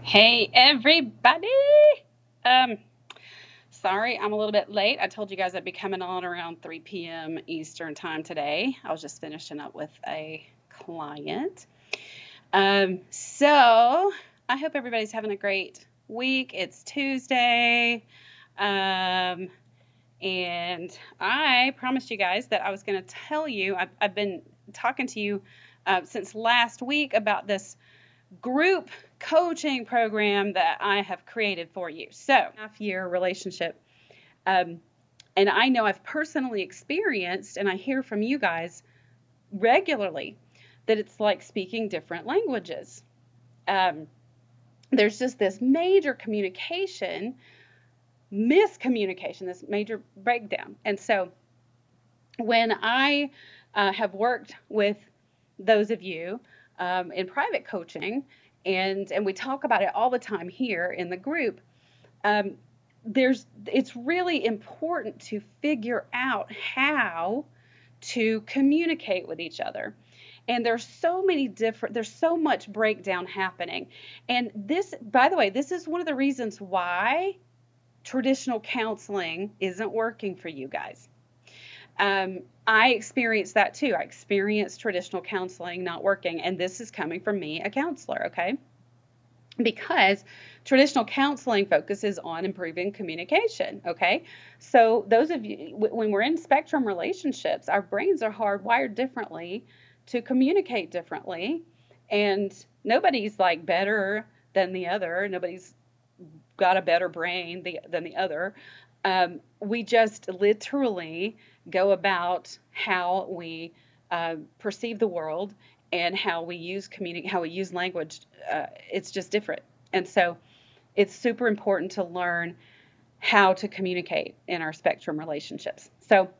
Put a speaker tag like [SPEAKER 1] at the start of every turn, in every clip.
[SPEAKER 1] Hey everybody! Sorry I'm a little bit late. I told you guys I'd be coming on around 3 p.m. Eastern time today. I was just finishing up with a client. So I hope everybody's having a great week. It's Tuesday. And I promised you guys that I was going to tell you, I've been talking to you since last week about this group coaching program that I have created for you. So, half-year relationship. And I know I've personally experienced, and I hear from you guys regularly, that it's like speaking different languages. There's just this major miscommunication, this major breakdown. And so when I have worked with those of you in private coaching, and we talk about it all the time here in the group, it's really important to figure out how to communicate with each other. And there's so much breakdown happening. And this, by the way, this is one of the reasons why traditional counseling isn't working for you guys. I experienced that too. I experienced traditional counseling not working, and this is coming from me, a counselor, okay? Because traditional counseling focuses on improving communication, okay? So those of you, when we're in spectrum relationships, our brains are hardwired differently to communicate differently, and nobody's like better than the other. Nobody's got a better brain than the other. We just literally go about how we perceive the world and how we use language. It's just different. And so it's super important to learn how to communicate in our spectrum relationships. So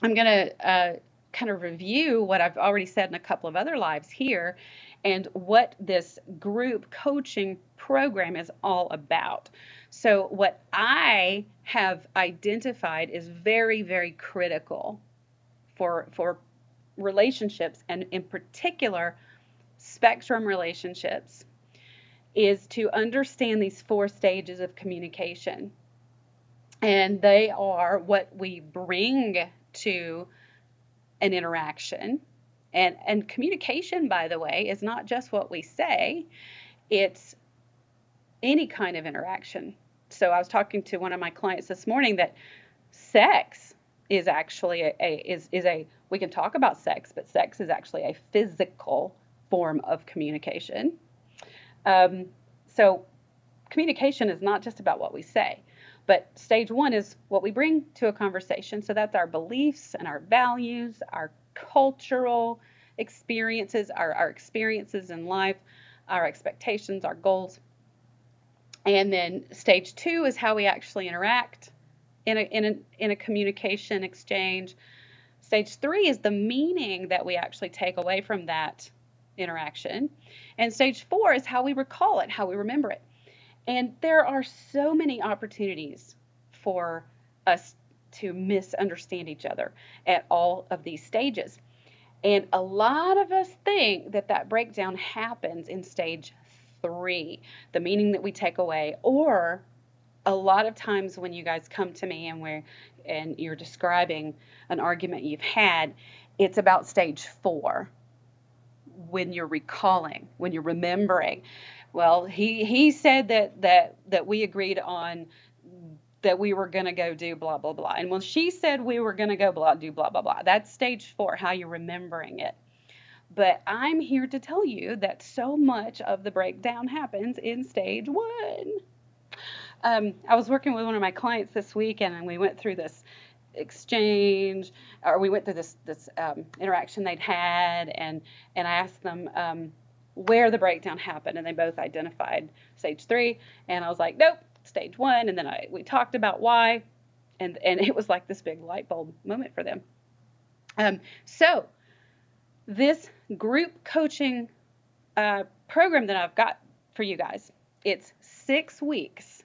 [SPEAKER 1] I'm going to kind of review what I've already said in a couple of other lives here and what this group coaching program is all about. So what I have identified is very, very critical for relationships, and in particular spectrum relationships, is to understand these 4 stages of communication. And they are what we bring to an interaction. And communication, by the way, is not just what we say, it's any kind of interaction. So I was talking to one of my clients this morning that sex is actually we can talk about sex, but sex is actually a physical form of communication. So communication is not just about what we say, but stage 1 is what we bring to a conversation. So that's our beliefs and our values, our cultural experiences, our experiences in life, our expectations, our goals. And then stage 2 is how we actually interact in a communication exchange. Stage 3 is the meaning that we actually take away from that interaction. And stage 4 is how we recall it, how we remember it. And there are so many opportunities for us to misunderstand each other at all of these stages. And a lot of us think that breakdown happens in stage 3, the meaning that we take away, or a lot of times when you guys come to me and you're describing an argument you've had, it's about stage 4, when you're recalling, when you're remembering. Well, he said that we agreed on that we were going to go do blah, blah, blah. And when she said we were going to go do blah, blah, blah. That's stage 4, how you're remembering it. But I'm here to tell you that so much of the breakdown happens in stage 1. I was working with one of my clients this week, and we went through this exchange, or we went through this interaction they'd had, and I asked them where the breakdown happened, and they both identified stage 3, and I was like, nope, stage 1, and then we talked about why, and it was like this big light bulb moment for them. So this group coaching program that I've got for you guys, it's 6 weeks.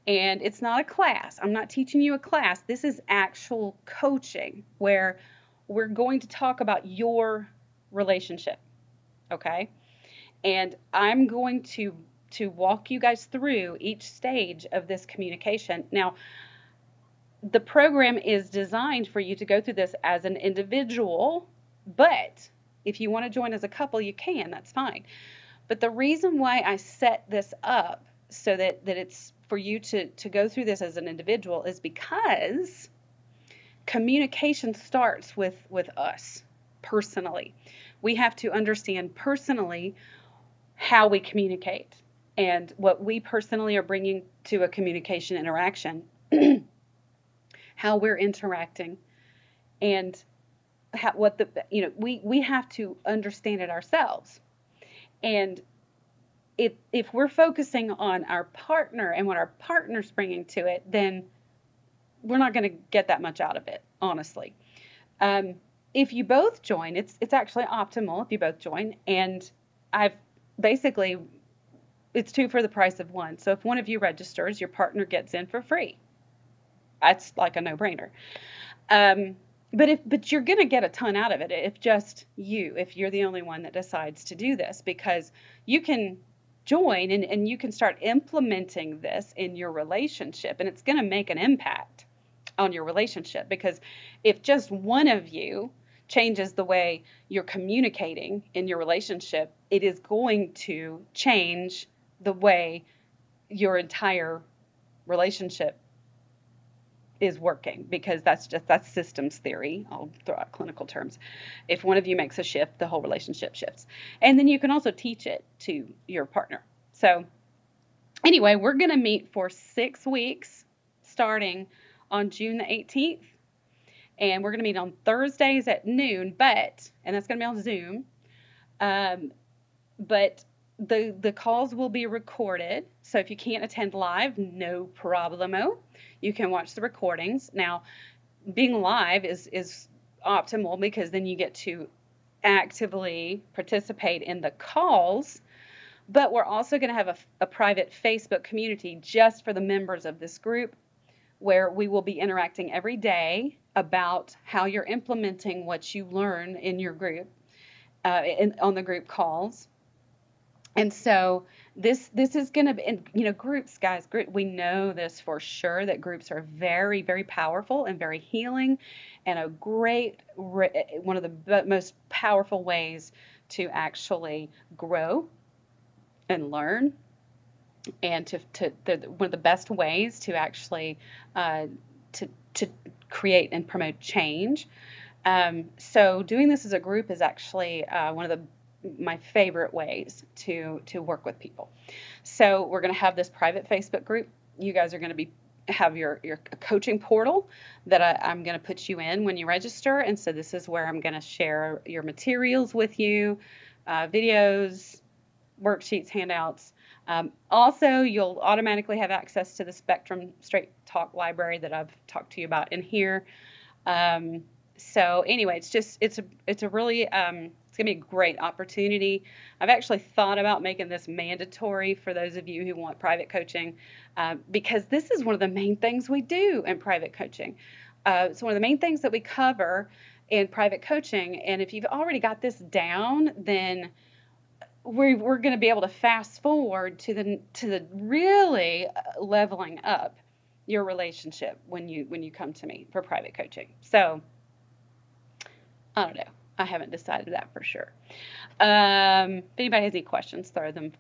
[SPEAKER 1] And it's not a class. I'm not teaching you a class. This is actual coaching where we're going to talk about your relationship, okay? And I'm going to walk you guys through each stage of this communication. Now, the program is designed for you to go through this as an individual, but if you want to join as a couple, you can. That's fine. But the reason why I set this up so that it's for you to go through this as an individual is because communication starts with us personally. We have to understand personally how we communicate and what we personally are bringing to a communication interaction, how we're interacting, and we have to understand it ourselves. And if we're focusing on our partner and what our partner's bringing to it, then we're not going to get that much out of it, honestly. If you both join, it's actually optimal if you both join. And it's 2 for the price of 1. So if one of you registers, your partner gets in for free. That's like a no-brainer. But you're going to get a ton out of it if you're the only one that decides to do this, because you can join and you can start implementing this in your relationship, and it's going to make an impact on your relationship, because if just one of you changes the way you're communicating in your relationship, it is going to change the way your entire relationship is working, because that's systems theory. I'll throw out clinical terms. If one of you makes a shift, the whole relationship shifts. And then you can also teach it to your partner. So anyway, we're going to meet for 6 weeks starting on June the 18th. And we're going to meet on Thursdays at noon, and that's going to be on Zoom. But the calls will be recorded. So if you can't attend live, no problemo. You can watch the recordings. Now, being live is optimal, because then you get to actively participate in the calls. But we're also going to have a private Facebook community just for the members of this group, where we will be interacting every day about how you're implementing what you learn in your group, on the group calls. And so this is going to be, and, groups, guys, we know this for sure, that groups are very, very powerful and very healing, and a great, one of the most powerful ways to actually grow and learn, and one of the best ways to actually to create and promote change. So doing this as a group is actually one of my favorite ways to work with people. So we're going to have this private Facebook group. You guys are going to have your coaching portal that I'm going to put you in when you register. And so this is where I'm going to share your materials with you, videos, worksheets, handouts. Also, you'll automatically have access to the Spectrum Straight Talk library that I've talked to you about in here. So anyway, it's a really, it's going to be a great opportunity. I've actually thought about making this mandatory for those of you who want private coaching, because this is one of the main things we do in private coaching. It's one of the main things that we cover in private coaching. And if you've already got this down, then we're going to be able to fast forward to the really leveling up your relationship when you come to me for private coaching. So I don't know. I haven't decided that for sure. If anybody has any questions, throw them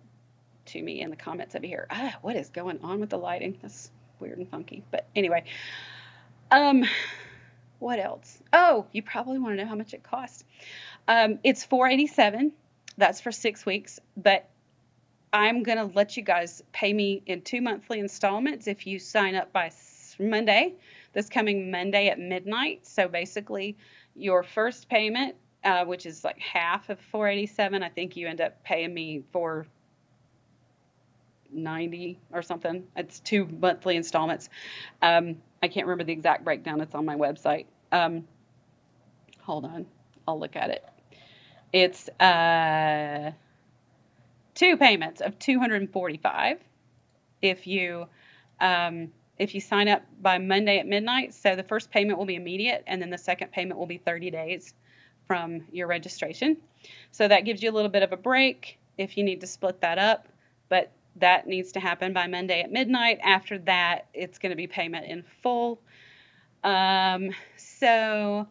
[SPEAKER 1] to me in the comments over here. What is going on with the lighting? That's weird and funky. But anyway, what else? Oh, you probably want to know how much it costs. It's $487. That's for 6 weeks, but I'm going to let you guys pay me in 2 monthly installments if you sign up by Monday, this coming Monday at midnight. So basically your first payment, which is like half of $487, I think you end up paying me $490 or something. It's 2 monthly installments. I can't remember the exact breakdown. It's on my website. Hold on. I'll look at it. It's 2 payments of $245 if you sign up by Monday at midnight. So the first payment will be immediate, and then the second payment will be 30 days from your registration. So that gives you a little bit of a break if you need to split that up. But That needs to happen by Monday at midnight. After that, it's going to be payment in full. So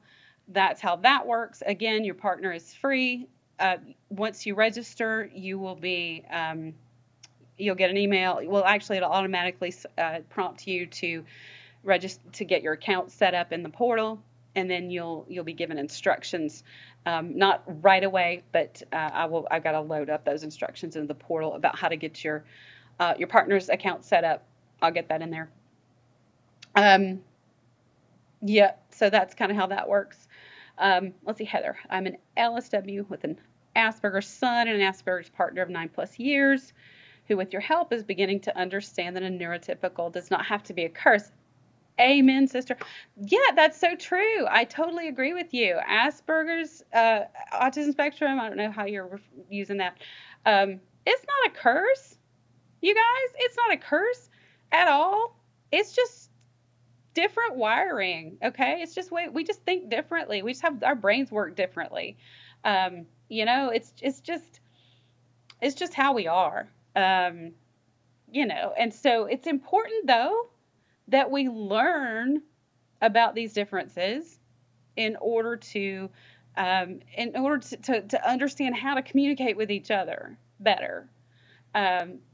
[SPEAKER 1] that's how that works. Again, your partner is free. Once you register, you will be, you'll get an email. Well, actually, it'll automatically prompt you to register, to get your account set up in the portal, and then you'll be given instructions. Not right away, but I've got to load up those instructions into the portal about how to get your partner's account set up. I'll get that in there. Yeah, so that's kind of how that works. Let's see, Heather. I'm an LSW with an Asperger's son and an Asperger's partner of 9+ years, who with your help is beginning to understand that a neurotypical does not have to be a curse. Amen, sister. Yeah, that's so true. I totally agree with you. Asperger's, autism spectrum, I don't know how you're using that. It's not a curse, you guys. It's not a curse at all. It's just different wiring, okay? It's just we just think differently. We just have our brains work differently. You know, it's just how we are. You know, and so it's important though that we learn about these differences in order to understand how to communicate with each other better.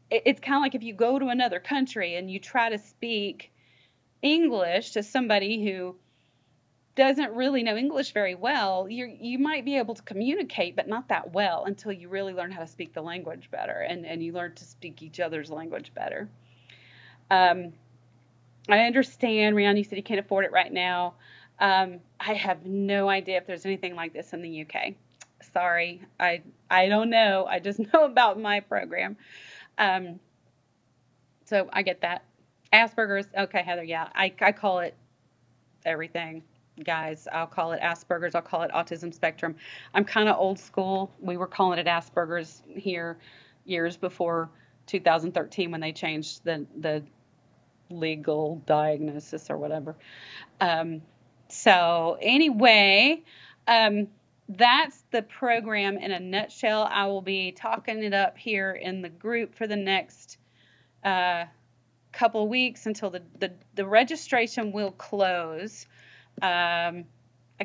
[SPEAKER 1] It's kind of like if you go to another country and you try to speak English to somebody who doesn't really know English very well, you might be able to communicate, but not that well until you really learn how to speak the language better, and you learn to speak each other's language better. I understand, Rihanna, you said you can't afford it right now. I have no idea if there's anything like this in the UK. Sorry, I don't know. I just know about my program. So I get that. Asperger's, okay, Heather, yeah, I call it everything, guys. I'll call it Asperger's. I'll call it autism spectrum. I'm kind of old school. We were calling it Asperger's here years before 2013 when they changed the legal diagnosis or whatever. So anyway, that's the program in a nutshell. I will be talking it up here in the group for the next couple of weeks until the registration will close. I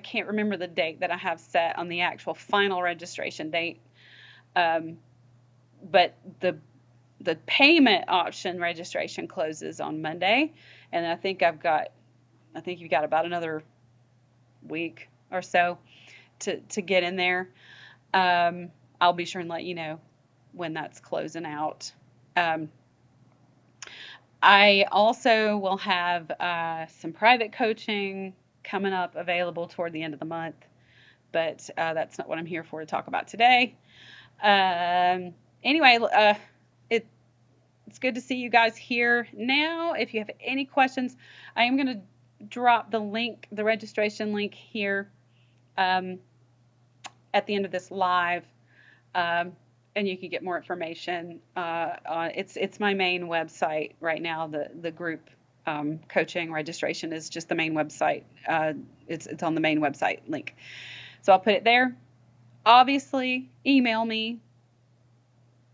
[SPEAKER 1] can't remember the date that I have set on the actual final registration date, but the payment option registration closes on Monday, and I think you've got about another week or so to get in there. I'll be sure and let you know when that's closing out. I also will have some private coaching coming up available toward the end of the month, but that's not what I'm here for to talk about today. Anyway, it's good to see you guys here now. If you have any questions, I am going to drop the link, the registration link here at the end of this live, and you can get more information on it's my main website right now. The group coaching registration is just the main website. It's on the main website link, so I'll put it there. Obviously, email me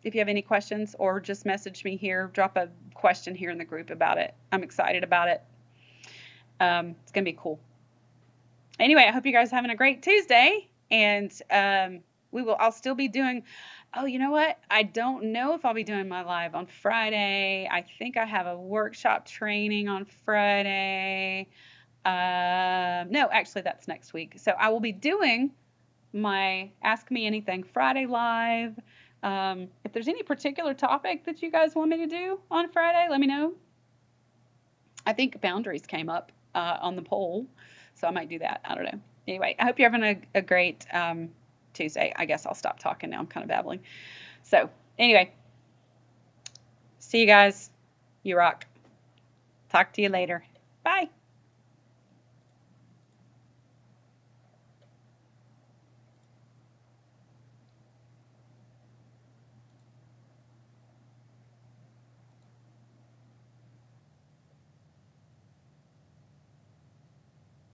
[SPEAKER 1] if you have any questions, or just message me here. Drop a question here in the group about it. I'm excited about it. It's gonna be cool. Anyway, I hope you guys are having a great Tuesday, and I'll still be doing. Oh, you know what? I don't know if I'll be doing my live on Friday. I think I have a workshop training on Friday. No, actually, that's next week. So I will be doing my Ask Me Anything Friday live. If there's any particular topic that you guys want me to do on Friday, let me know. I think boundaries came up on the poll, so I might do that. I don't know. Anyway, I hope you're having a great Tuesday. I guess I'll stop talking now. I'm kind of babbling. So anyway, see you guys. You rock. Talk to you later. Bye.